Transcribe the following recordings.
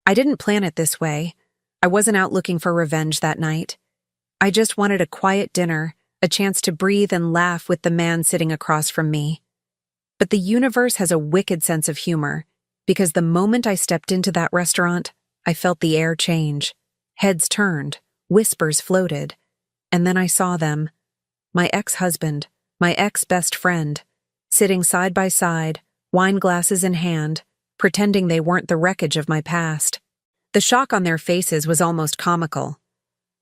I didn't plan it this way. I wasn't out looking for revenge that night. I just wanted a quiet dinner, a chance to breathe and laugh with the man sitting across from me. But the universe has a wicked sense of humor, because the moment I stepped into that restaurant, I felt the air change. Heads turned, whispers floated, and then I saw them. My ex-husband, my ex-best friend, sitting side by side, wine glasses in hand, pretending they weren't the wreckage of my past. The shock on their faces was almost comical.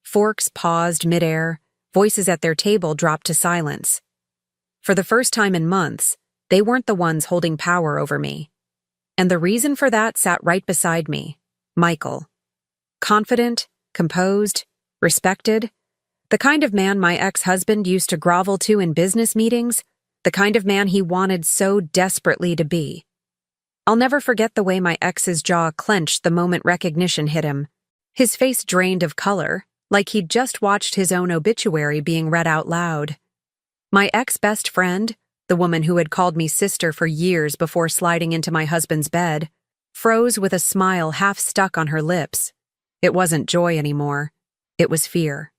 Forks paused midair, voices at their table dropped to silence. For the first time in months, they weren't the ones holding power over me. And the reason for that sat right beside me, Michael. Confident, composed, respected. The kind of man my ex-husband used to grovel to in business meetings, the kind of man he wanted so desperately to be. I'll never forget the way my ex's jaw clenched the moment recognition hit him. His face drained of color, like he'd just watched his own obituary being read out loud. My ex-best friend, the woman who had called me sister for years before sliding into my husband's bed, froze with a smile half stuck on her lips. It wasn't joy anymore. It was fear.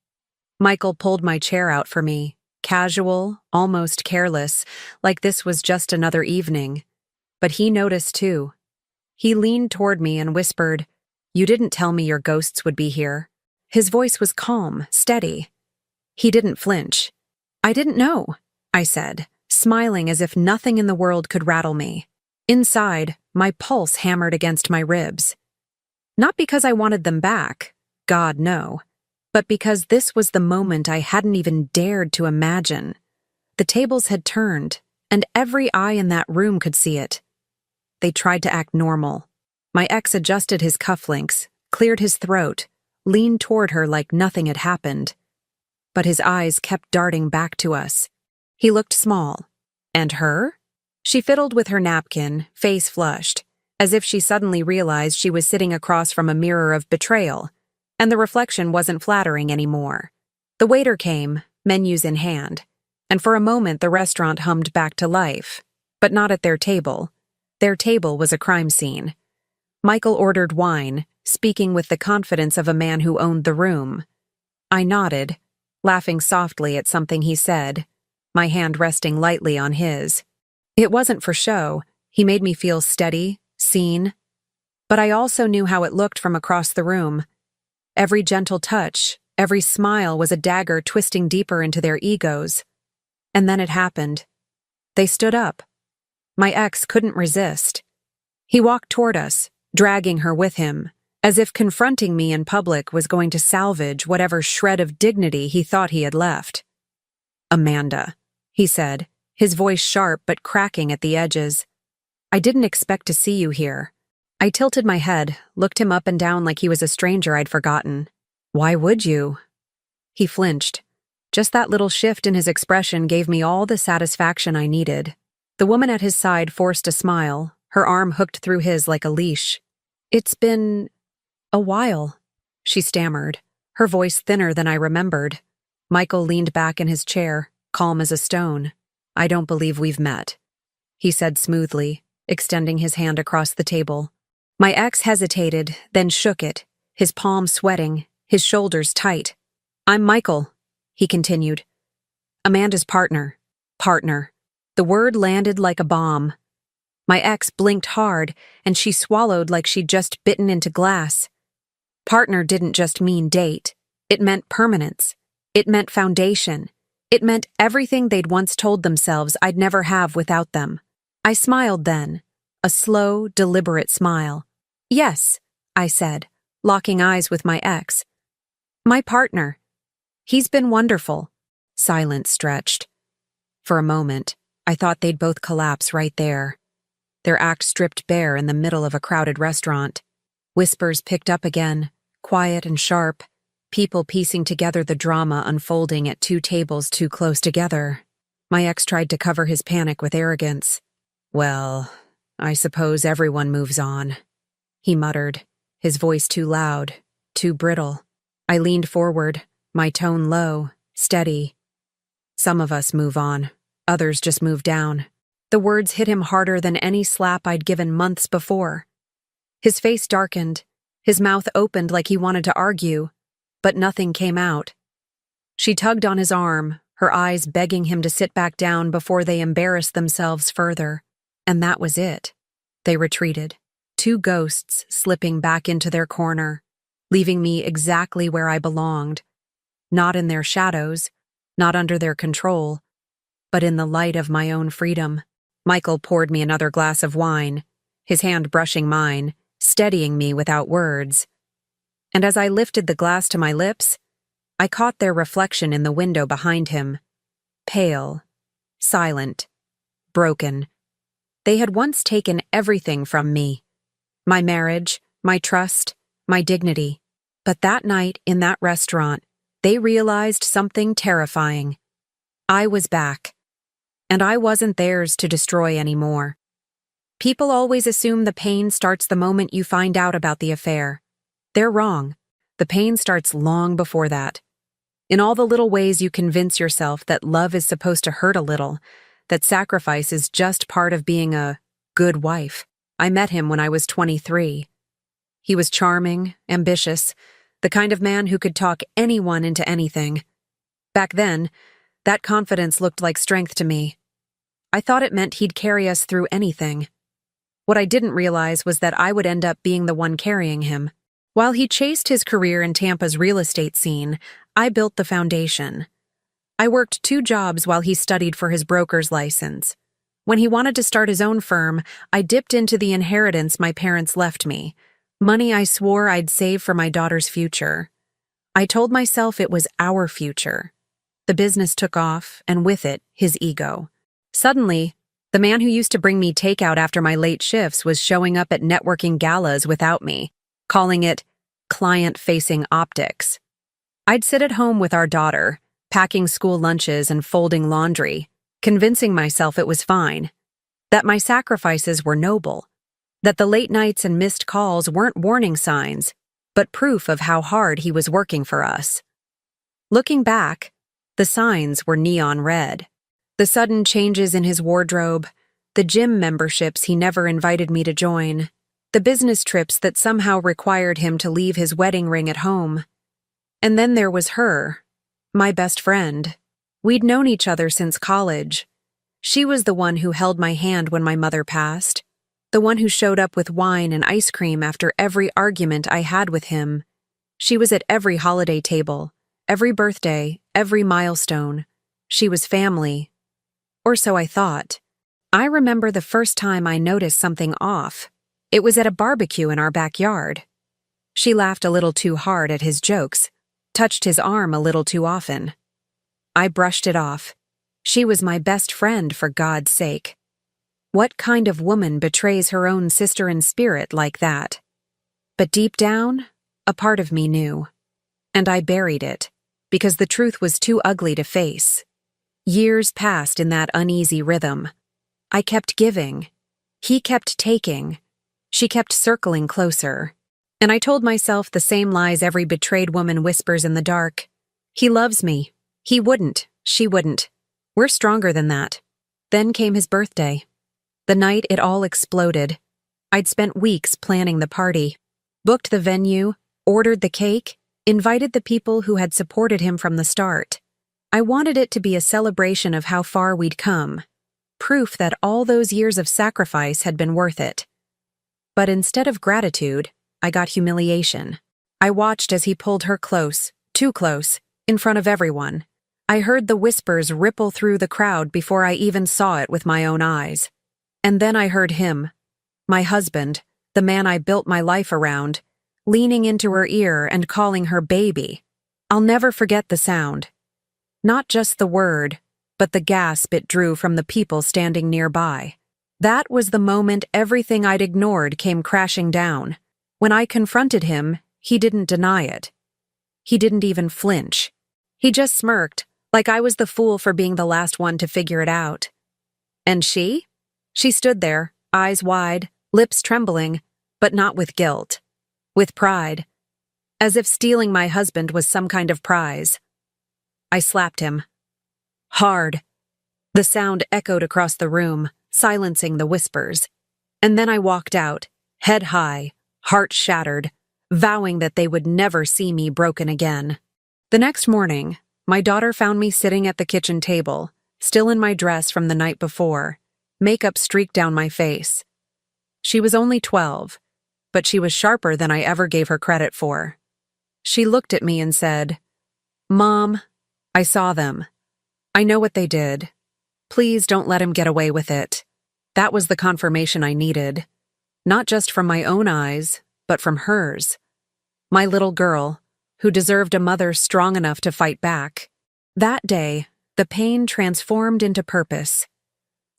Michael pulled my chair out for me, casual, almost careless, like this was just another evening. But he noticed too. He leaned toward me and whispered, "You didn't tell me your ghosts would be here." His voice was calm, steady. He didn't flinch. "I didn't know," I said, smiling as if nothing in the world could rattle me. Inside, my pulse hammered against my ribs. Not because I wanted them back, God no, but because this was the moment I hadn't even dared to imagine. The tables had turned, and every eye in that room could see it. They tried to act normal. My ex adjusted his cufflinks, cleared his throat, leaned toward her like nothing had happened. But his eyes kept darting back to us. He looked small. And her? She fiddled with her napkin, face flushed, as if she suddenly realized she was sitting across from a mirror of betrayal, and the reflection wasn't flattering anymore. The waiter came, menus in hand, and for a moment the restaurant hummed back to life, but not at their table. Their table was a crime scene. Michael ordered wine, speaking with the confidence of a man who owned the room. I nodded, laughing softly at something he said, my hand resting lightly on his. It wasn't for show. He made me feel steady, seen. But I also knew how it looked from across the room. Every gentle touch, every smile was a dagger twisting deeper into their egos. And then it happened. They stood up. My ex couldn't resist. He walked toward us, dragging her with him, as if confronting me in public was going to salvage whatever shred of dignity he thought he had left. "Amanda," he said, his voice sharp but cracking at the edges. "I didn't expect to see you here." I tilted my head, looked him up and down like he was a stranger I'd forgotten. "Why would you?" He flinched. Just that little shift in his expression gave me all the satisfaction I needed. The woman at his side forced a smile, her arm hooked through his like a leash. "It's been a while," she stammered, her voice thinner than I remembered. Michael leaned back in his chair, calm as a stone. "I don't believe we've met," he said smoothly, extending his hand across the table. My ex hesitated, then shook it, his palm sweating, his shoulders tight. "I'm Michael," he continued. "Amanda's partner." Partner. The word landed like a bomb. My ex blinked hard, and she swallowed like she'd just bitten into glass. Partner didn't just mean date. It meant permanence. It meant foundation. It meant everything they'd once told themselves I'd never have without them. I smiled then, a slow, deliberate smile. "Yes," I said, locking eyes with my ex. "My partner. He's been wonderful." Silence stretched. For a moment, I thought they'd both collapse right there. Their act stripped bare in the middle of a crowded restaurant. Whispers picked up again, quiet and sharp, people piecing together the drama unfolding at two tables too close together. My ex tried to cover his panic with arrogance. "Well, I suppose everyone moves on," he muttered, his voice too loud, too brittle. I leaned forward, my tone low, steady. "Some of us move on, others just move down." The words hit him harder than any slap I'd given months before. His face darkened, His mouth opened like he wanted to argue, but nothing came out. She tugged on his arm, her eyes begging him to sit back down before they embarrassed themselves further. And that was it. They retreated, two ghosts slipping back into their corner, leaving me exactly where I belonged, not in their shadows, not under their control, but in the light of my own freedom. Michael poured me another glass of wine, his hand brushing mine, steadying me without words. And as I lifted the glass to my lips, I caught their reflection in the window behind him. Pale, silent, broken. They had once taken everything from me. My marriage, my trust, my dignity. But that night in that restaurant, they realized something terrifying. I was back, and I wasn't theirs to destroy anymore. People always assume the pain starts the moment you find out about the affair. They're wrong. The pain starts long before that. In all the little ways you convince yourself that love is supposed to hurt a little, that sacrifice is just part of being a good wife. I met him when I was 23. He was charming, ambitious, the kind of man who could talk anyone into anything. Back then, that confidence looked like strength to me. I thought it meant he'd carry us through anything. What I didn't realize was that I would end up being the one carrying him. While he chased his career in Tampa's real estate scene, I built the foundation. I worked 2 jobs while he studied for his broker's license. When he wanted to start his own firm, I dipped into the inheritance my parents left me, money I swore I'd save for my daughter's future. I told myself it was our future. The business took off, and with it, his ego. Suddenly, the man who used to bring me takeout after my late shifts was showing up at networking galas without me, calling it client-facing optics. I'd sit at home with our daughter, packing school lunches and folding laundry, convincing myself it was fine, that my sacrifices were noble, that the late nights and missed calls weren't warning signs, but proof of how hard he was working for us. Looking back, the signs were neon red. The sudden changes in his wardrobe, the gym memberships he never invited me to join, the business trips that somehow required him to leave his wedding ring at home. And then there was her, my best friend. We'd known each other since college. She was the one who held my hand when my mother passed, the one who showed up with wine and ice cream after every argument I had with him. She was at every holiday table, every birthday, every milestone. She was family. Or so I thought. I remember the first time I noticed something off. It was at a barbecue in our backyard. She laughed a little too hard at his jokes, touched his arm a little too often. I brushed it off. She was my best friend, for God's sake. What kind of woman betrays her own sister in spirit like that? But deep down, a part of me knew. And I buried it, because the truth was too ugly to face. Years passed in that uneasy rhythm. I kept giving. He kept taking. She kept circling closer. And I told myself the same lies every betrayed woman whispers in the dark. He loves me. He wouldn't. She wouldn't. We're stronger than that. Then came his birthday. The night it all exploded. I'd spent weeks planning the party, booked the venue, ordered the cake, invited the people who had supported him from the start. I wanted it to be a celebration of how far we'd come, proof that all those years of sacrifice had been worth it. But instead of gratitude, I got humiliation. I watched as he pulled her close, too close, in front of everyone. I heard the whispers ripple through the crowd before I even saw it with my own eyes. And then I heard him, my husband, the man I built my life around, leaning into her ear and calling her baby. I'll never forget the sound. Not just the word, but the gasp it drew from the people standing nearby. That was the moment everything I'd ignored came crashing down. When I confronted him, he didn't deny it. He didn't even flinch. He just smirked, like I was the fool for being the last one to figure it out. And she? She stood there, eyes wide, lips trembling, but not with guilt. With pride. As if stealing my husband was some kind of prize. I slapped him. Hard. The sound echoed across the room, silencing the whispers. And then I walked out, head high, heart shattered, vowing that they would never see me broken again. The next morning, my daughter found me sitting at the kitchen table, still in my dress from the night before, makeup streaked down my face. She was only 12, but she was sharper than I ever gave her credit for. She looked at me and said, "Mom, I saw them. I know what they did. Please don't let him get away with it." That was the confirmation I needed, not just from my own eyes, but from hers. My little girl, who deserved a mother strong enough to fight back. That day, the pain transformed into purpose.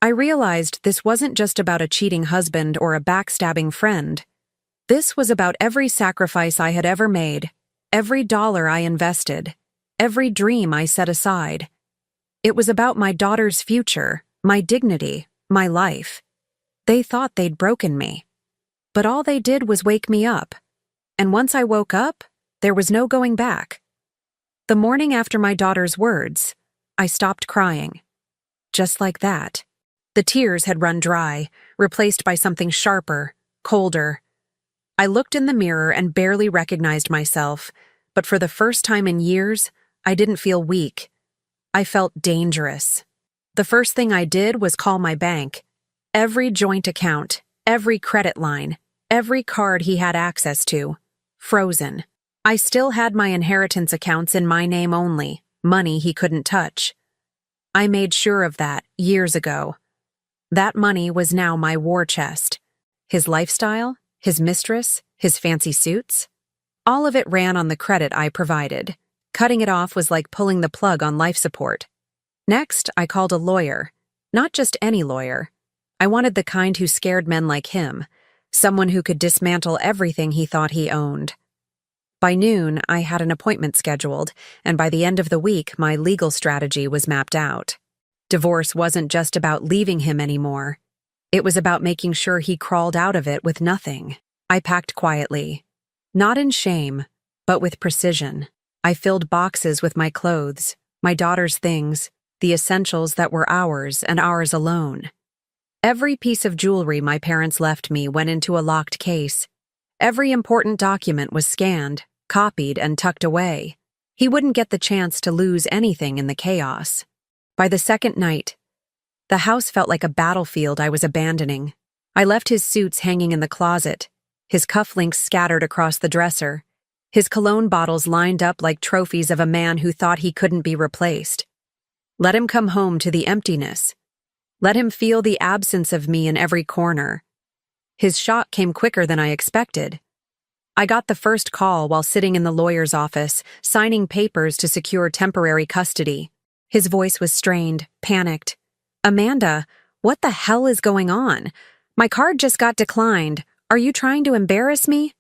I realized this wasn't just about a cheating husband or a backstabbing friend. This was about every sacrifice I had ever made, every dollar I invested, every dream I set aside. It was about my daughter's future, my dignity, my life. They thought they'd broken me. But all they did was wake me up. And once I woke up, there was no going back. The morning after my daughter's words, I stopped crying. Just like that. The tears had run dry, replaced by something sharper, colder. I looked in the mirror and barely recognized myself, but for the first time in years, I didn't feel weak. I felt dangerous. The first thing I did was call my bank. Every joint account, every credit line, every card he had access to, frozen. I still had my inheritance accounts in my name only, money he couldn't touch. I made sure of that years ago. That money was now my war chest. His lifestyle, his mistress, his fancy suits. All of it ran on the credit I provided. Cutting it off was like pulling the plug on life support. Next, I called a lawyer. Not just any lawyer. I wanted the kind who scared men like him, someone who could dismantle everything he thought he owned. By noon, I had an appointment scheduled, and by the end of the week, my legal strategy was mapped out. Divorce wasn't just about leaving him anymore. It was about making sure he crawled out of it with nothing. I packed quietly. Not in shame, but with precision. I filled boxes with my clothes, my daughter's things, the essentials that were ours and ours alone. Every piece of jewelry my parents left me went into a locked case. Every important document was scanned, copied, and tucked away. He wouldn't get the chance to lose anything in the chaos. By the second night, the house felt like a battlefield I was abandoning. I left his suits hanging in the closet, his cufflinks scattered across the dresser, his cologne bottles lined up like trophies of a man who thought he couldn't be replaced. Let him come home to the emptiness. Let him feel the absence of me in every corner. His shock came quicker than I expected. I got the first call while sitting in the lawyer's office, signing papers to secure temporary custody. His voice was strained, panicked. "Amanda, what the hell is going on? My card just got declined. Are you trying to embarrass me?"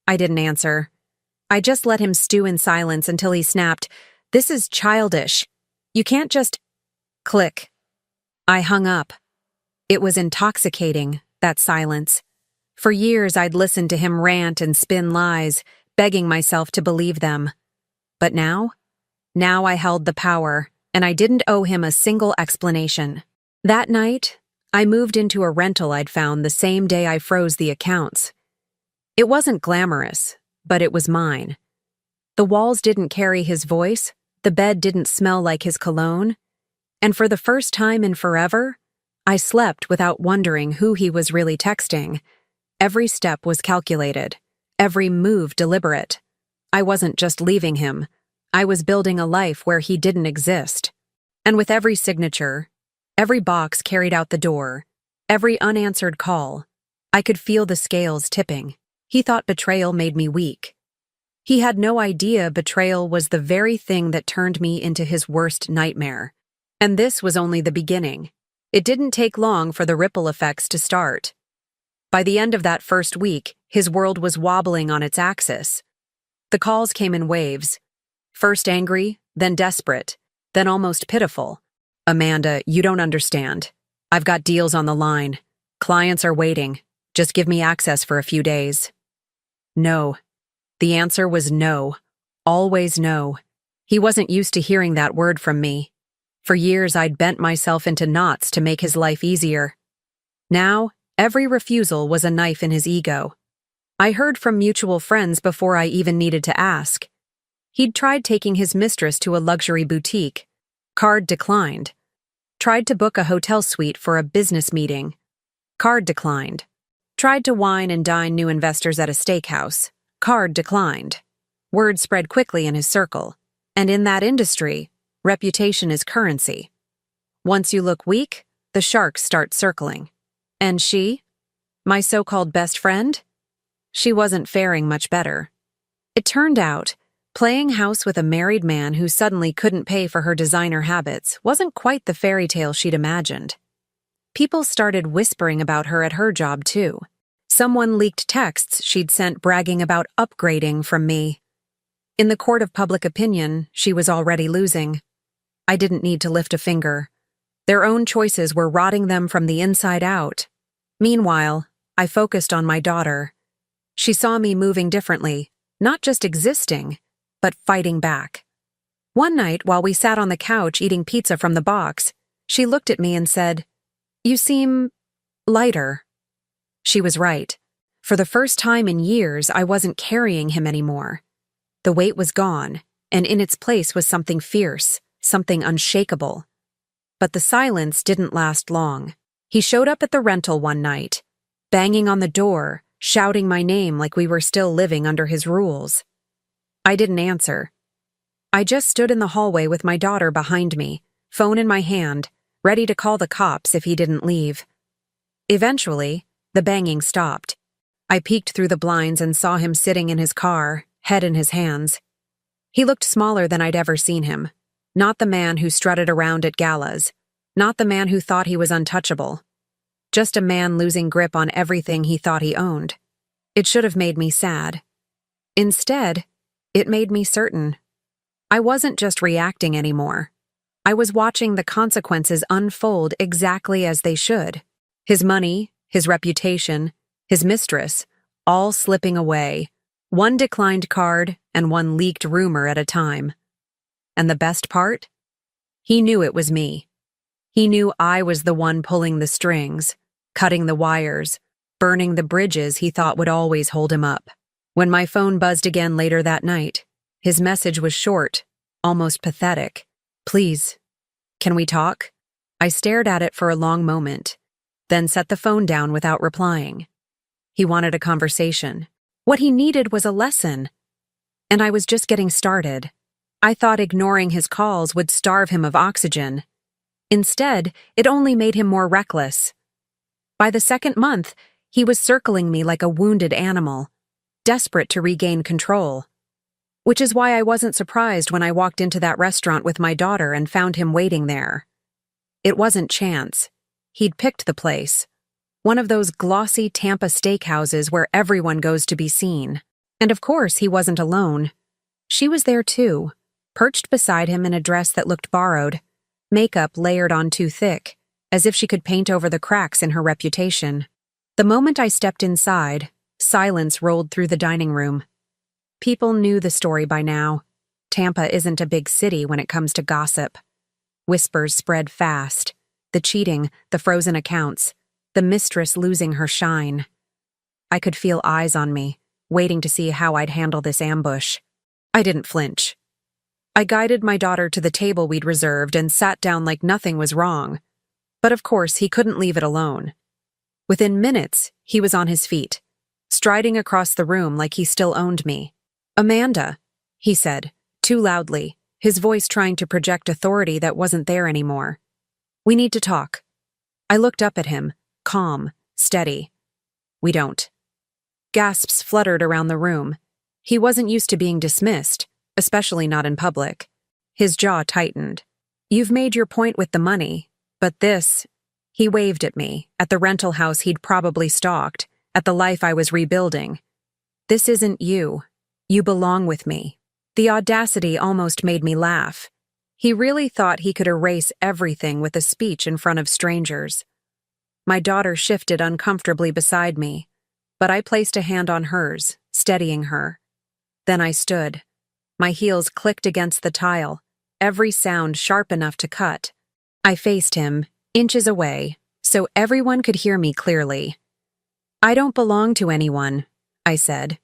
I didn't answer. I just let him stew in silence until he snapped, "This is childish. You can't just—" Click. I hung up. It was intoxicating, that silence. For years I'd listened to him rant and spin lies, begging myself to believe them. But now I held the power, and I didn't owe him a single explanation. That night, I moved into a rental I'd found the same day I froze the accounts. It wasn't glamorous, but it was mine. The walls didn't carry his voice, the bed didn't smell like his cologne, and for the first time in forever, I slept without wondering who he was really texting. Every step was calculated, every move deliberate. I wasn't just leaving him. I was building a life where he didn't exist. And with every signature, every box carried out the door, every unanswered call, I could feel the scales tipping. He thought betrayal made me weak. He had no idea betrayal was the very thing that turned me into his worst nightmare. And this was only the beginning. It didn't take long for the ripple effects to start. By the end of that first week, his world was wobbling on its axis. The calls came in waves. First angry, then desperate, then almost pitiful. "Amanda, you don't understand. I've got deals on the line. Clients are waiting. Just give me access for a few days." No. The answer was no. Always no. He wasn't used to hearing that word from me. For years, I'd bent myself into knots to make his life easier. Now, every refusal was a knife in his ego. I heard from mutual friends before I even needed to ask. He'd tried taking his mistress to a luxury boutique. Card declined. Tried to book a hotel suite for a business meeting. Card declined. Tried to wine and dine new investors at a steakhouse. Card declined. Word spread quickly in his circle. And in that industry, reputation is currency. Once you look weak, the sharks start circling. And she? My so-called best friend? She wasn't faring much better. It turned out, playing house with a married man who suddenly couldn't pay for her designer habits wasn't quite the fairy tale she'd imagined. People started whispering about her at her job, too. Someone leaked texts she'd sent bragging about upgrading from me. In the court of public opinion, she was already losing. I didn't need to lift a finger. Their own choices were rotting them from the inside out. Meanwhile, I focused on my daughter. She saw me moving differently, not just existing, but fighting back. One night, while we sat on the couch eating pizza from the box, she looked at me and said, "You seem lighter." She was right. For the first time in years, I wasn't carrying him anymore. The weight was gone, and in its place was something fierce, something unshakable. But the silence didn't last long. He showed up at the rental one night, banging on the door, shouting my name like we were still living under his rules. I didn't answer. I just stood in the hallway with my daughter behind me, phone in my hand, ready to call the cops if he didn't leave. Eventually, the banging stopped. I peeked through the blinds and saw him sitting in his car, head in his hands. He looked smaller than I'd ever seen him. Not the man who strutted around at galas. Not the man who thought he was untouchable. Just a man losing grip on everything he thought he owned. It should have made me sad. Instead, it made me certain. I wasn't just reacting anymore. I was watching the consequences unfold exactly as they should. His money, his reputation, his mistress, all slipping away, one declined card and one leaked rumor at a time. And the best part? He knew it was me. He knew I was the one pulling the strings, cutting the wires, burning the bridges he thought would always hold him up. When my phone buzzed again later that night, his message was short, almost pathetic. "Please, can we talk?" I stared at it for a long moment, then set the phone down without replying. He wanted a conversation. What he needed was a lesson. And I was just getting started. I thought ignoring his calls would starve him of oxygen. Instead, it only made him more reckless. By the second month, he was circling me like a wounded animal, desperate to regain control. Which is why I wasn't surprised when I walked into that restaurant with my daughter and found him waiting there. It wasn't chance. He'd picked the place. One of those glossy Tampa steakhouses where everyone goes to be seen. And of course, he wasn't alone. She was there too, perched beside him in a dress that looked borrowed, makeup layered on too thick, as if she could paint over the cracks in her reputation. The moment I stepped inside, silence rolled through the dining room. People knew the story by now. Tampa isn't a big city when it comes to gossip. Whispers spread fast. The cheating, the frozen accounts, the mistress losing her shine. I could feel eyes on me, waiting to see how I'd handle this ambush. I didn't flinch. I guided my daughter to the table we'd reserved and sat down like nothing was wrong. But of course, he couldn't leave it alone. Within minutes, he was on his feet, striding across the room like he still owned me. "Amanda," he said, too loudly, his voice trying to project authority that wasn't there anymore. "We need to talk." I looked up at him, calm, steady. "We don't." Gasps fluttered around the room. He wasn't used to being dismissed, especially not in public. His jaw tightened. "You've made your point with the money, but this..." He waved at me, at the rental house he'd probably stalked, at the life I was rebuilding. "This isn't you. You belong with me." The audacity almost made me laugh. He really thought he could erase everything with a speech in front of strangers. My daughter shifted uncomfortably beside me, but I placed a hand on hers, steadying her. Then I stood. My heels clicked against the tile, every sound sharp enough to cut. I faced him, inches away, so everyone could hear me clearly. "I don't belong to anyone. I said.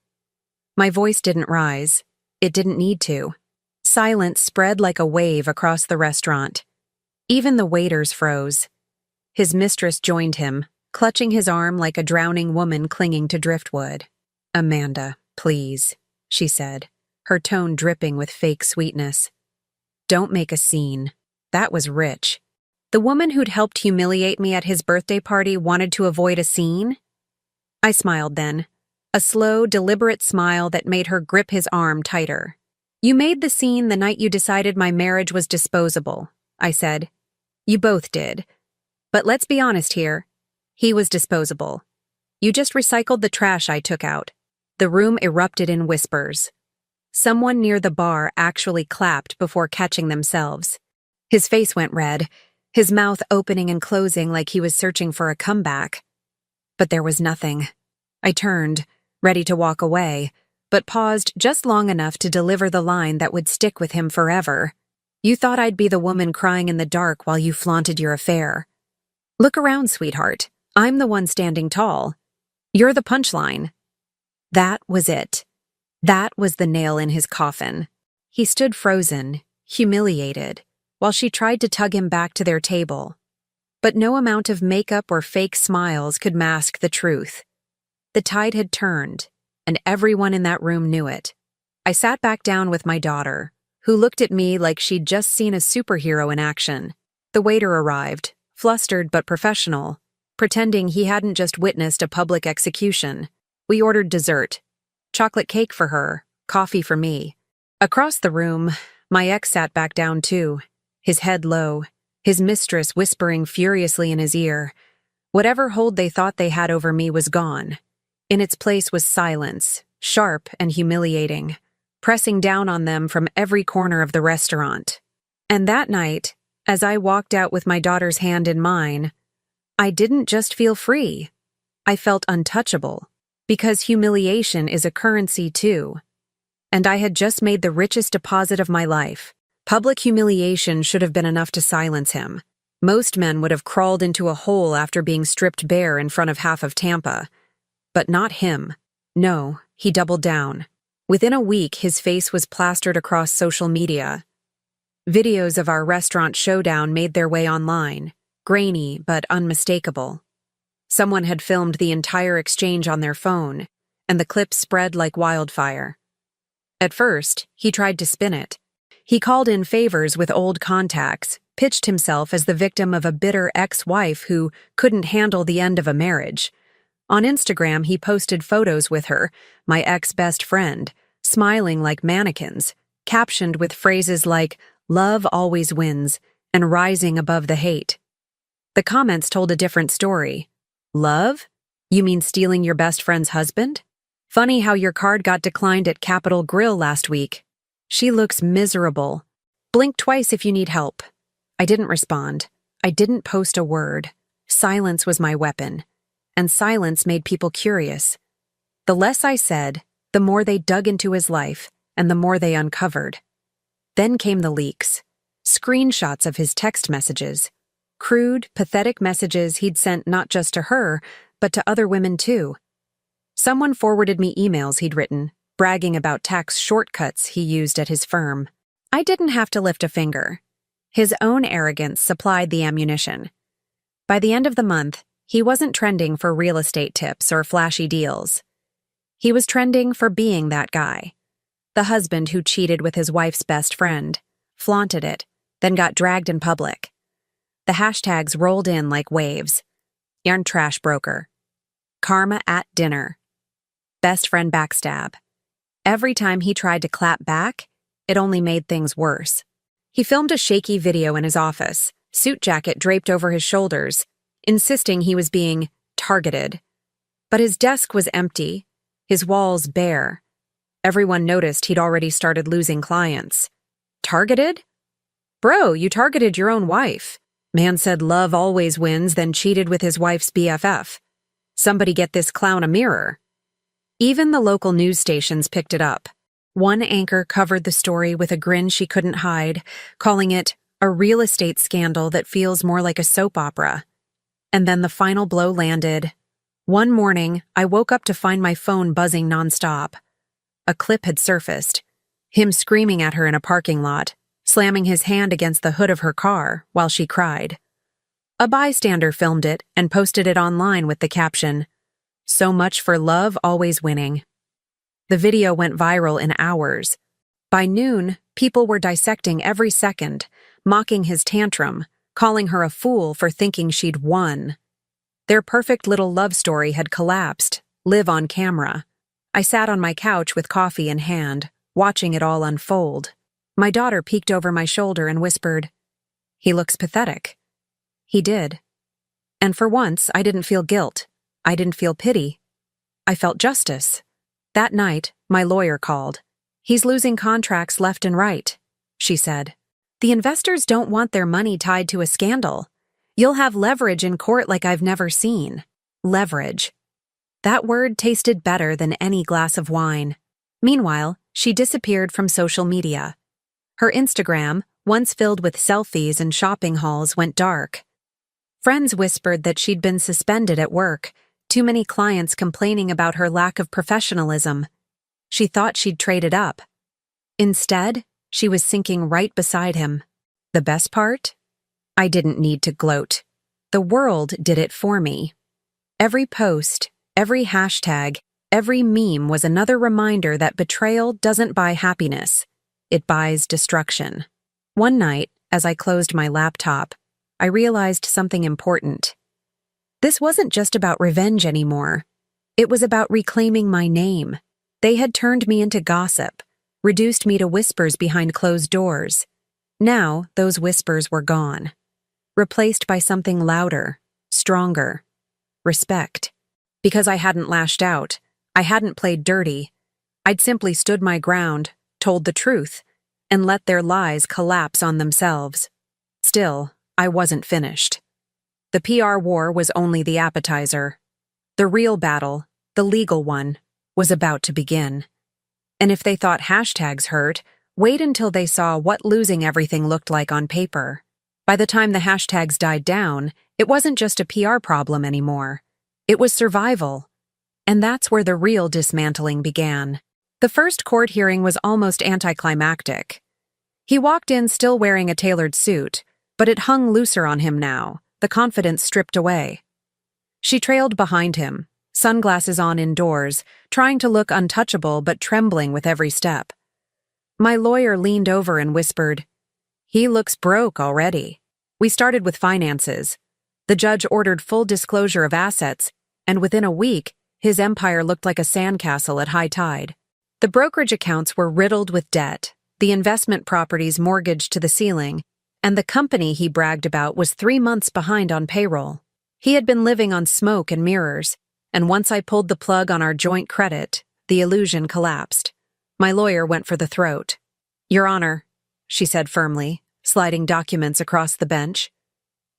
My voice didn't rise. It didn't need to. Silence spread like a wave across the restaurant. Even the waiters froze. His mistress joined him, clutching his arm like a drowning woman clinging to driftwood. "Amanda, please," she said, her tone dripping with fake sweetness. "Don't make a scene." That was rich. The woman who'd helped humiliate me at his birthday party wanted to avoid a scene? I smiled then, a slow, deliberate smile that made her grip his arm tighter. "You made the scene the night you decided my marriage was disposable," I said. "You both did. But let's be honest here. He was disposable. You just recycled the trash I took out." The room erupted in whispers. Someone near the bar actually clapped before catching themselves. His face went red, his mouth opening and closing like he was searching for a comeback. But there was nothing. I turned, ready to walk away, but paused just long enough to deliver the line that would stick with him forever. "You thought I'd be the woman crying in the dark while you flaunted your affair. Look around, sweetheart. I'm the one standing tall. You're the punchline." That was it. That was the nail in his coffin. He stood frozen, humiliated, while she tried to tug him back to their table. But no amount of makeup or fake smiles could mask the truth. The tide had turned, and everyone in that room knew it. I sat back down with my daughter, who looked at me like she'd just seen a superhero in action. The waiter arrived, flustered but professional, pretending he hadn't just witnessed a public execution. We ordered dessert. Chocolate cake for her, coffee for me. Across the room, my ex sat back down too, his head low, his mistress whispering furiously in his ear. Whatever hold they thought they had over me was gone. In its place was silence, sharp and humiliating, pressing down on them from every corner of the restaurant. And that night, as I walked out with my daughter's hand in mine, I didn't just feel free. I felt untouchable. Because humiliation is a currency too. And I had just made the richest deposit of my life. Public humiliation should have been enough to silence him. Most men would have crawled into a hole after being stripped bare in front of half of Tampa. But not him. No, he doubled down. Within a week, his face was plastered across social media. Videos of our restaurant showdown made their way online, grainy but unmistakable. Someone had filmed the entire exchange on their phone, and the clip spread like wildfire. At first, he tried to spin it. He called in favors with old contacts, pitched himself as the victim of a bitter ex-wife who couldn't handle the end of a marriage. On Instagram, he posted photos with her, my ex-best friend, smiling like mannequins, captioned with phrases like, "Love always wins," and "rising above the hate." The comments told a different story. "Love? You mean stealing your best friend's husband? Funny how your card got declined at Capitol Grill last week. She looks miserable. Blink twice if you need help." I didn't respond. I didn't post a word. Silence was my weapon. And silence made people curious. The less I said, the more they dug into his life, and the more they uncovered. Then came the leaks. Screenshots of his text messages. Crude, pathetic messages he'd sent not just to her, but to other women too. Someone forwarded me emails he'd written, bragging about tax shortcuts he used at his firm. I didn't have to lift a finger. His own arrogance supplied the ammunition. By the end of the month, he wasn't trending for real estate tips or flashy deals. He was trending for being that guy. The husband who cheated with his wife's best friend, flaunted it, then got dragged in public. The hashtags rolled in like waves. Yarn trash broker. Karma at dinner. Best friend backstab. Every time he tried to clap back, it only made things worse. He filmed a shaky video in his office, suit jacket draped over his shoulders, insisting he was being targeted. But his desk was empty, his walls bare. Everyone noticed he'd already started losing clients. Targeted? Bro, you targeted your own wife. Man said love always wins, then cheated with his wife's BFF. Somebody get this clown a mirror. Even the local news stations picked it up. One anchor covered the story with a grin she couldn't hide, calling it a real estate scandal that feels more like a soap opera. And then the final blow landed. One morning, I woke up to find my phone buzzing nonstop. A clip had surfaced. Him screaming at her in a parking lot, slamming his hand against the hood of her car while she cried. A bystander filmed it and posted it online with the caption, "So much for love always winning." The video went viral in hours. By noon, people were dissecting every second, mocking his tantrum, calling her a fool for thinking she'd won. Their perfect little love story had collapsed, live on camera. I sat on my couch with coffee in hand, watching it all unfold. My daughter peeked over my shoulder and whispered, "He looks pathetic." He did. And for once, I didn't feel guilt. I didn't feel pity. I felt justice. That night, my lawyer called. "He's losing contracts left and right," she said. "The investors don't want their money tied to a scandal. You'll have leverage in court like I've never seen." Leverage. That word tasted better than any glass of wine. Meanwhile, she disappeared from social media. Her Instagram, once filled with selfies and shopping hauls, went dark. Friends whispered that she'd been suspended at work, too many clients complaining about her lack of professionalism. She thought she'd traded up. Instead, she was sinking right beside him. The best part? I didn't need to gloat. The world did it for me. Every post, every hashtag, every meme was another reminder that betrayal doesn't buy happiness. It buys destruction. One night, as I closed my laptop, I realized something important. This wasn't just about revenge anymore. It was about reclaiming my name. They had turned me into gossip, reduced me to whispers behind closed doors. Now, those whispers were gone, replaced by something louder, stronger. Respect. Because I hadn't lashed out, I hadn't played dirty. I'd simply stood my ground, told the truth, and let their lies collapse on themselves. Still, I wasn't finished. The PR war was only the appetizer. The real battle, the legal one, was about to begin. And if they thought hashtags hurt, wait until they saw what losing everything looked like on paper. By the time the hashtags died down, it wasn't just a PR problem anymore. It was survival. And that's where the real dismantling began. The first court hearing was almost anticlimactic. He walked in still wearing a tailored suit, but it hung looser on him now, the confidence stripped away. She trailed behind him, sunglasses on indoors, trying to look untouchable but trembling with every step. My lawyer leaned over and whispered, "He looks broke already." We started with finances. The judge ordered full disclosure of assets, and within a week, his empire looked like a sandcastle at high tide. The brokerage accounts were riddled with debt, the investment properties mortgaged to the ceiling, and the company he bragged about was 3 months behind on payroll. He had been living on smoke and mirrors, and once I pulled the plug on our joint credit, the illusion collapsed. My lawyer went for the throat. "Your Honor," she said firmly, sliding documents across the bench.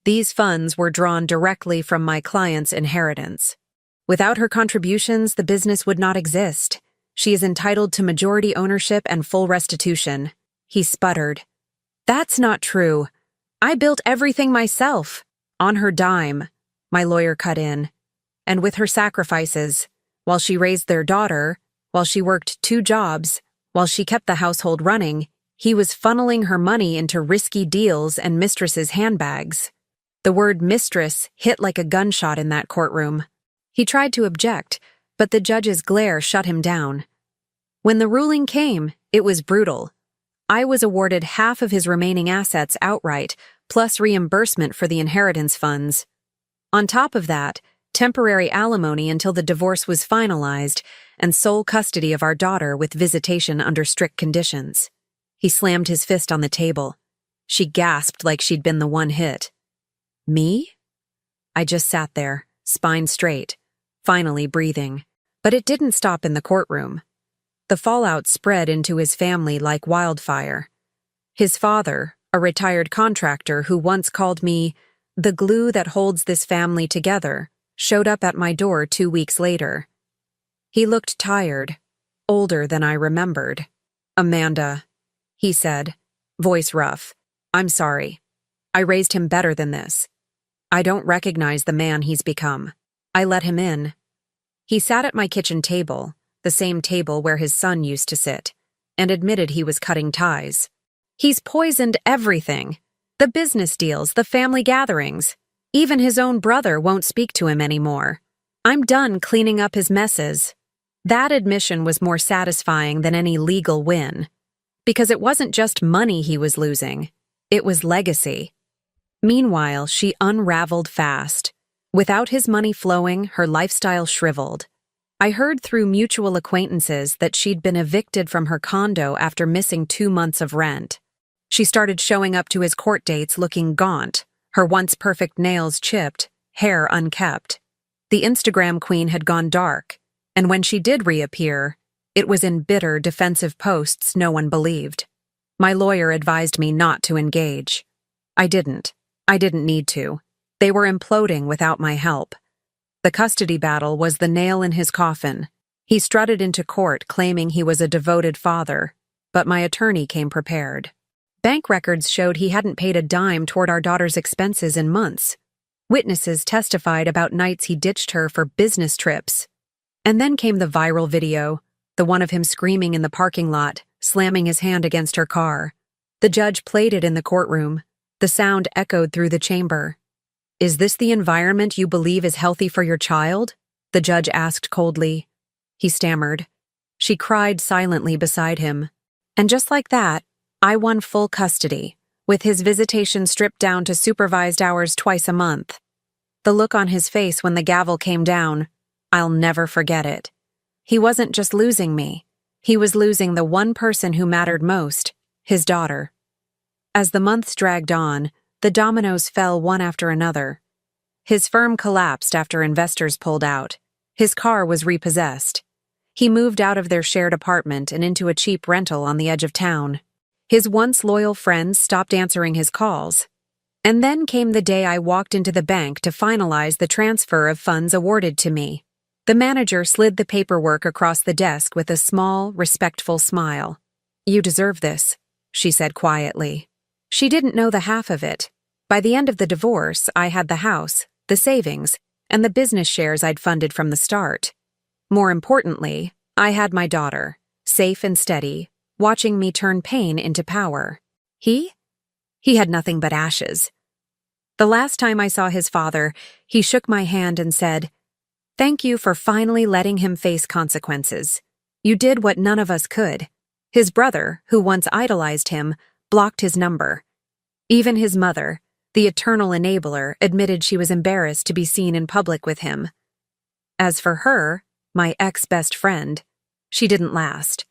"These funds were drawn directly from my client's inheritance. Without her contributions, the business would not exist. She is entitled to majority ownership and full restitution." He sputtered. "That's not true. I built everything myself." "On her dime," my lawyer cut in. "And with her sacrifices, while she raised their daughter, while she worked 2 jobs, while she kept the household running, he was funneling her money into risky deals and mistresses' handbags." The word mistress hit like a gunshot in that courtroom. He tried to object, but the judge's glare shut him down. When the ruling came, it was brutal. I was awarded half of his remaining assets outright, plus reimbursement for the inheritance funds. On top of that, temporary alimony until the divorce was finalized, and sole custody of our daughter with visitation under strict conditions. He slammed his fist on the table. She gasped like she'd been the one hit. "Me?" I just sat there, spine straight, finally breathing. But it didn't stop in the courtroom. The fallout spread into his family like wildfire. His father, a retired contractor who once called me the glue that holds this family together, showed up at my door 2 weeks later. He looked tired, older than I remembered. "Amanda," he said, voice rough, "I'm sorry. I raised him better than this. I don't recognize the man he's become. I let him in, He sat at my kitchen table, the same table where his son used to sit, and admitted he was cutting ties. He's poisoned everything. The business deals, the family gatherings. Even his own brother won't speak to him anymore. I'm done cleaning up his messes. That admission was more satisfying than any legal win. Because it wasn't just money he was losing. It was legacy. Meanwhile, she unraveled fast. Without his money flowing, her lifestyle shriveled. I heard through mutual acquaintances that she'd been evicted from her condo after missing 2 months of rent. She started showing up to his court dates looking gaunt, her once perfect nails chipped, hair unkept. The Instagram queen had gone dark, and when she did reappear, it was in bitter, defensive posts no one believed. My lawyer advised me not to engage. I didn't. I didn't need to. They were imploding without my help. The custody battle was the nail in his coffin. He strutted into court claiming he was a devoted father, but my attorney came prepared. Bank records showed he hadn't paid a dime toward our daughter's expenses in months. Witnesses testified about nights he ditched her for business trips. And then came the viral video, the one of him screaming in the parking lot, slamming his hand against her car. The judge played it in the courtroom. The sound echoed through the chamber. "Is this the environment you believe is healthy for your child?" the judge asked coldly. He stammered. She cried silently beside him. And just like that, I won full custody, with his visitation stripped down to supervised hours twice a month. The look on his face when the gavel came down, I'll never forget it. He wasn't just losing me. He was losing the one person who mattered most, his daughter. As the months dragged on, the dominoes fell one after another. His firm collapsed after investors pulled out. His car was repossessed. He moved out of their shared apartment and into a cheap rental on the edge of town. His once loyal friends stopped answering his calls. And then came the day I walked into the bank to finalize the transfer of funds awarded to me. The manager slid the paperwork across the desk with a small, respectful smile. "You deserve this," she said quietly. She didn't know the half of it. By the end of the divorce, I had the house, the savings, and the business shares I'd funded from the start. More importantly, I had my daughter, safe and steady, watching me turn pain into power. He had nothing but ashes. The last time I saw his father, he shook my hand and said, "Thank you for finally letting him face consequences. You did what none of us could." His brother, who once idolized him, blocked his number. Even his mother, the eternal enabler, admitted she was embarrassed to be seen in public with him. As for her, my ex-best friend, she didn't last.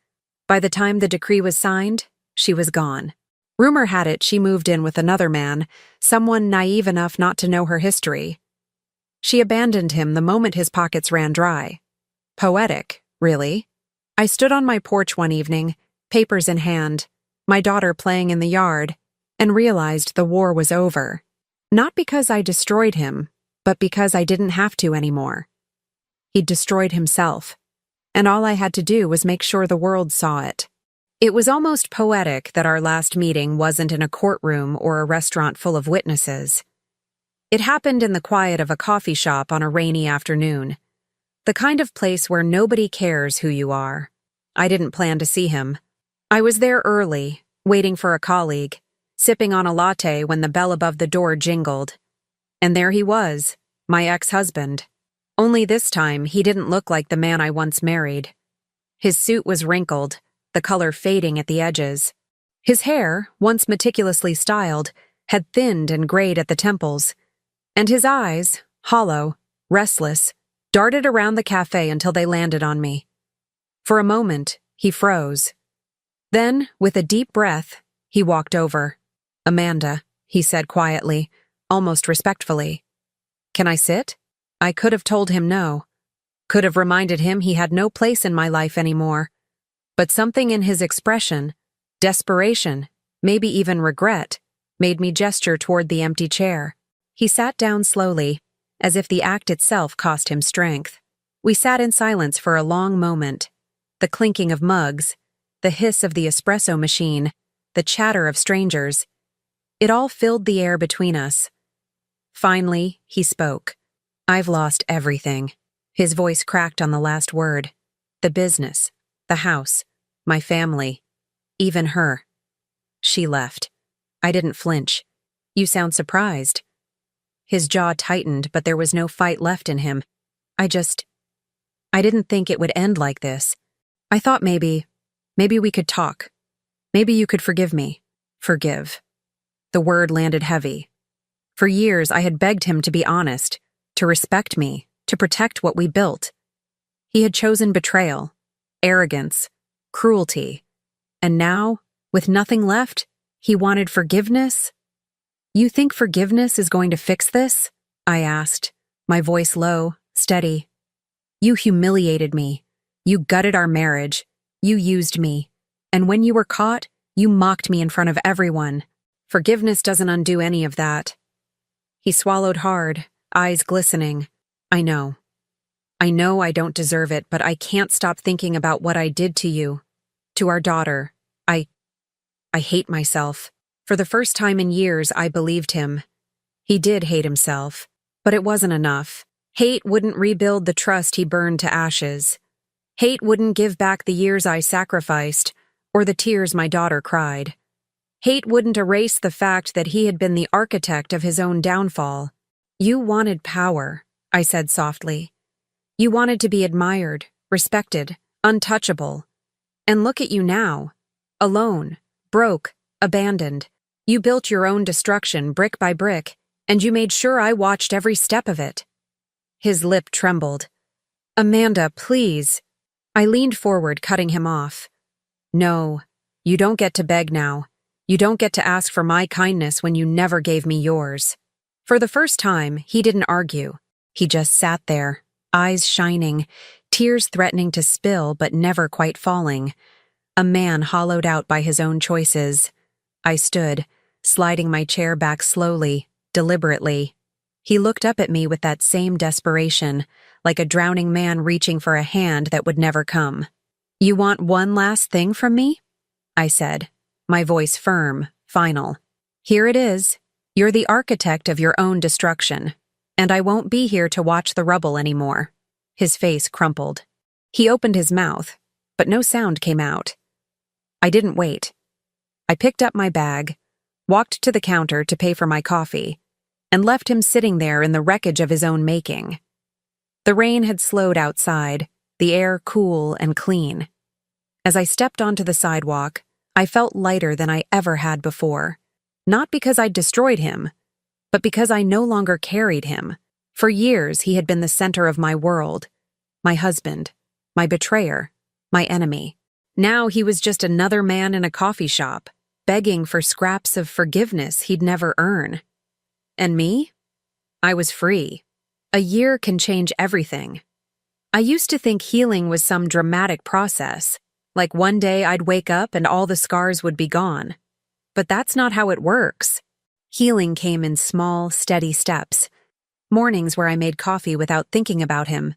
By the time the decree was signed, she was gone. Rumor had it she moved in with another man, someone naive enough not to know her history. She abandoned him the moment his pockets ran dry. Poetic, really. I stood on my porch one evening, papers in hand, my daughter playing in the yard, and realized the war was over. Not because I destroyed him, but because I didn't have to anymore. He'd destroyed himself, and all I had to do was make sure the world saw it. It was almost poetic that our last meeting wasn't in a courtroom or a restaurant full of witnesses. It happened in the quiet of a coffee shop on a rainy afternoon, the kind of place where nobody cares who you are. I didn't plan to see him. I was there early, waiting for a colleague, sipping on a latte when the bell above the door jingled. And there he was, my ex-husband. Only this time, he didn't look like the man I once married. His suit was wrinkled, the color fading at the edges. His hair, once meticulously styled, had thinned and grayed at the temples. And his eyes, hollow, restless, darted around the cafe until they landed on me. For a moment, he froze. Then, with a deep breath, he walked over. "Amanda," he said quietly, almost respectfully. "Can I sit?" I could have told him no. Could have reminded him he had no place in my life anymore. But something in his expression, desperation, maybe even regret, made me gesture toward the empty chair. He sat down slowly, as if the act itself cost him strength. We sat in silence for a long moment. The clinking of mugs, the hiss of the espresso machine, the chatter of strangers. It all filled the air between us. Finally, he spoke. "I've lost everything. His voice cracked on the last word. The business, the house, my family, even her. She left. I didn't flinch. You sound surprised. His jaw tightened, but there was no fight left in him. I didn't think it would end like this. I thought maybe we could talk. Maybe you could forgive me. Forgive. The word landed heavy. For years, I had begged him to be honest, to respect me, to protect what we built. He had chosen betrayal, arrogance, cruelty. And now, with nothing left, he wanted forgiveness? You think forgiveness is going to fix this? I asked, my voice low, steady. You humiliated me. You gutted our marriage. You used me. And when you were caught, you mocked me in front of everyone. Forgiveness doesn't undo any of that. He swallowed hard, eyes glistening. I know I don't deserve it, but I can't stop thinking about what I did to you, to our daughter. I hate myself. For the first time in years, I believed him. He did hate himself, but it wasn't enough. Hate wouldn't rebuild the trust he burned to ashes. Hate wouldn't give back the years I sacrificed, or the tears my daughter cried. Hate wouldn't erase the fact that he had been the architect of his own downfall. You wanted power, I said softly. You wanted to be admired, respected, untouchable. And look at you now. Alone, broke, abandoned. You built your own destruction brick by brick, and you made sure I watched every step of it. His lip trembled. Amanda, please. I leaned forward, cutting him off. No, you don't get to beg now. You don't get to ask for my kindness when you never gave me yours. For the first time, he didn't argue. He just sat there, eyes shining, tears threatening to spill but never quite falling. A man hollowed out by his own choices. I stood, sliding my chair back slowly, deliberately. He looked up at me with that same desperation, like a drowning man reaching for a hand that would never come. You want one last thing from me? I said, my voice firm, final. Here it is. You're the architect of your own destruction, and I won't be here to watch the rubble anymore. His face crumpled. He opened his mouth, but no sound came out. I didn't wait. I picked up my bag, walked to the counter to pay for my coffee, and left him sitting there in the wreckage of his own making. The rain had slowed outside, the air cool and clean. As I stepped onto the sidewalk, I felt lighter than I ever had before. Not because I'd destroyed him, but because I no longer carried him. For years, he had been the center of my world, my husband, my betrayer, my enemy. Now he was just another man in a coffee shop, begging for scraps of forgiveness he'd never earn. And me? I was free. A year can change everything. I used to think healing was some dramatic process, like one day I'd wake up and all the scars would be gone. But that's not how it works. Healing came in small, steady steps. Mornings where I made coffee without thinking about him.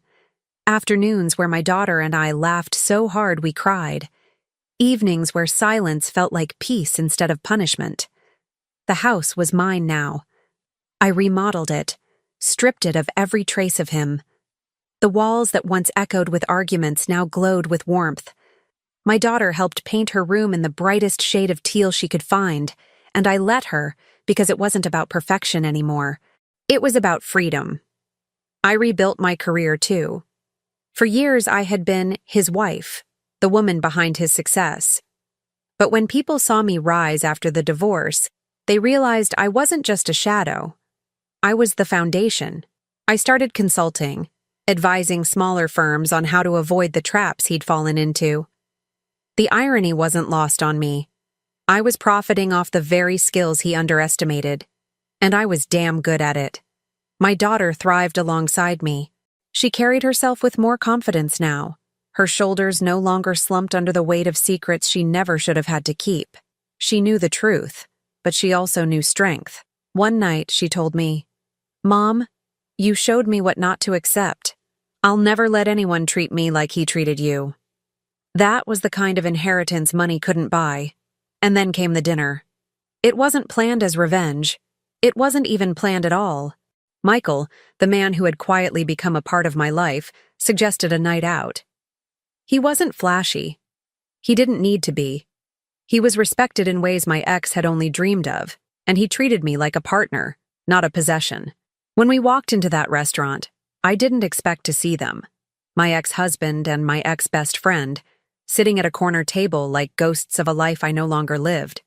Afternoons where my daughter and I laughed so hard we cried. Evenings where silence felt like peace instead of punishment. The house was mine now. I remodeled it, stripped it of every trace of him. The walls that once echoed with arguments now glowed with warmth. My daughter helped paint her room in the brightest shade of teal she could find, and I let her because it wasn't about perfection anymore. It was about freedom. I rebuilt my career too. For years I had been his wife, the woman behind his success. But when people saw me rise after the divorce, they realized I wasn't just a shadow. I was the foundation. I started consulting, advising smaller firms on how to avoid the traps he'd fallen into. The irony wasn't lost on me. I was profiting off the very skills he underestimated, and I was damn good at it. My daughter thrived alongside me. She carried herself with more confidence now. Her shoulders no longer slumped under the weight of secrets she never should have had to keep. She knew the truth, but she also knew strength. One night, she told me, "Mom, you showed me what not to accept. I'll never let anyone treat me like he treated you." That was the kind of inheritance money couldn't buy. And then came the dinner. It wasn't planned as revenge. It wasn't even planned at all. Michael, the man who had quietly become a part of my life, suggested a night out. He wasn't flashy. He didn't need to be. He was respected in ways my ex had only dreamed of, and he treated me like a partner, not a possession. When we walked into that restaurant, I didn't expect to see them, my ex-husband and my ex-best friend, sitting at a corner table like ghosts of a life I no longer lived.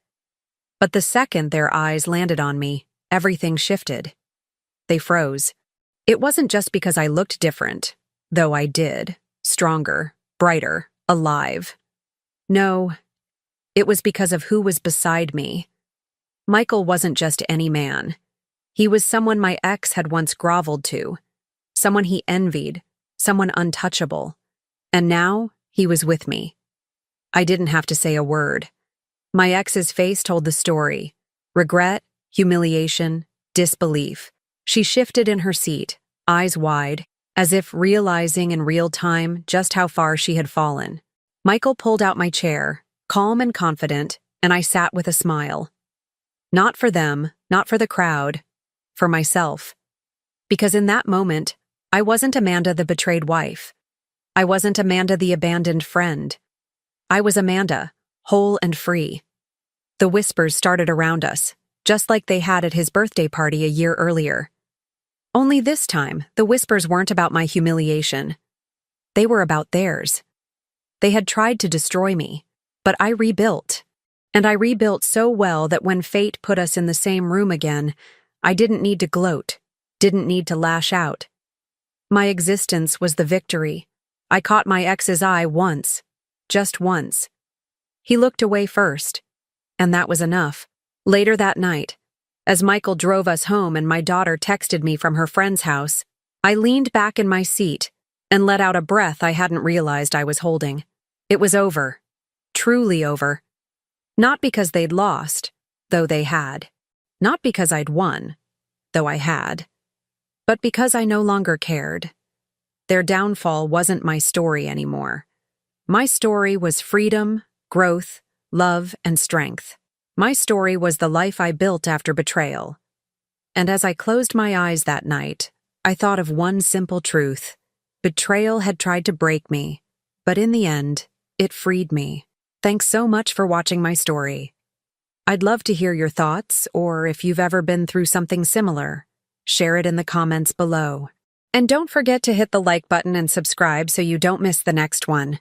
But the second their eyes landed on me, everything shifted. They froze. It wasn't just because I looked different, though I did, stronger, brighter, alive. No, it was because of who was beside me. Michael wasn't just any man. He was someone my ex had once groveled to, someone he envied, someone untouchable. And now he was with me. I didn't have to say a word. My ex's face told the story. Regret, humiliation, disbelief. She shifted in her seat, eyes wide, as if realizing in real time just how far she had fallen. Michael pulled out my chair, calm and confident, and I sat with a smile. Not for them, not for the crowd, for myself. Because in that moment, I wasn't Amanda the betrayed wife. I wasn't Amanda the abandoned friend. I was Amanda, whole and free. The whispers started around us, just like they had at his birthday party a year earlier. Only this time, the whispers weren't about my humiliation. They were about theirs. They had tried to destroy me, but I rebuilt. And I rebuilt so well that when fate put us in the same room again, I didn't need to gloat, didn't need to lash out. My existence was the victory. I caught my ex's eye once, just once. He looked away first, and that was enough. Later that night, as Michael drove us home and my daughter texted me from her friend's house, I leaned back in my seat and let out a breath I hadn't realized I was holding. It was over. Truly over. Not because they'd lost, though they had. Not because I'd won, though I had. But because I no longer cared. Their downfall wasn't my story anymore. My story was freedom, growth, love, and strength. My story was the life I built after betrayal. And as I closed my eyes that night, I thought of one simple truth. Betrayal had tried to break me, but in the end, it freed me. Thanks so much for watching my story. I'd love to hear your thoughts, or if you've ever been through something similar, share it in the comments below. And don't forget to hit the like button and subscribe so you don't miss the next one.